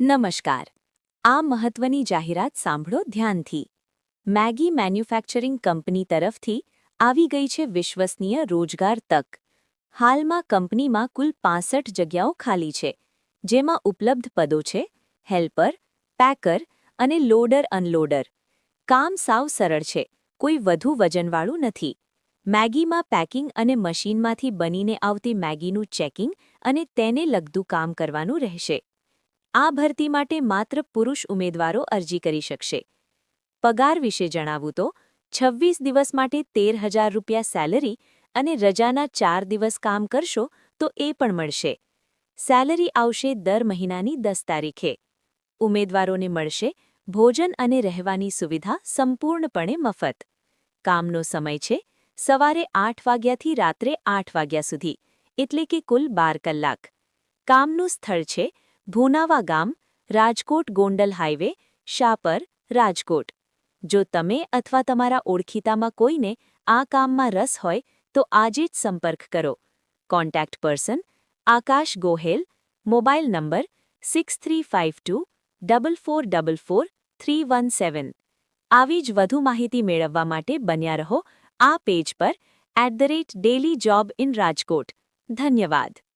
નમસ્કાર. આ મહત્વની જાહેરાત સાંભળો ધ્યાનથી. મેગી મેન્યુફેક્ચરિંગ કંપની તરફથી આવી ગઈ છે વિશ્વસનીય રોજગાર તક. હાલમાં કંપનીમાં કુલ 65 જગ્યાઓ ખાલી છે, જેમાં ઉપલબ્ધ પદો છે હેલ્પર, પેકર અને લોડર-અનલોડર. કામ સાવ સરળ છે, કોઈ વધુ વજનવાળું નથી. મેગીમાં પેકિંગ અને મશીનમાંથી બનીને આવતી મેગીનું ચેકિંગ અને તેને લગતું કામ કરવાનું રહેશે. આ ભરતી માટે માત્ર પુરુષ ઉમેદવારો અરજી કરી શકશે. પગાર વિશે જણાવું તો 26 દિવસ માટે 13,000 રૂપિયા સેલરી અને રજાના 4 દિવસ કામ કરશો તો એ પણ મળશે. સેલરી આવશે દર મહિનાની 10 તારીખે. ઉમેદવારોને મળશે ભોજન અને રહેવાની સુવિધા સંપૂર્ણપણે મફત. કામનો સમય છે સવારે 8 વાગ્યાથી રાત્રે 8 વાગ્યા સુધી, એટલે કે કુલ 12 કલાક. કામનું સ્થળ છે ભૂનાવા ગામ, રાજકોટ-ગોંડલ હાઈવે, શાપર, રાજકોટ. જો તમે અથવા તમારા ઓળખીતામાં કોઈને આ કામમાં રસ હોય તો આજે જ સંપર્ક કરો. કોન્ટેક્ટ પર્સન આકાશ ગોહેલ, મોબાઈલ નંબર 6352444317. આવી જ વધુ માહિતી મેળવવા માટે બન્યા રહો આ પેજ પર @dailyjobinrajkot. ધન્યવાદ.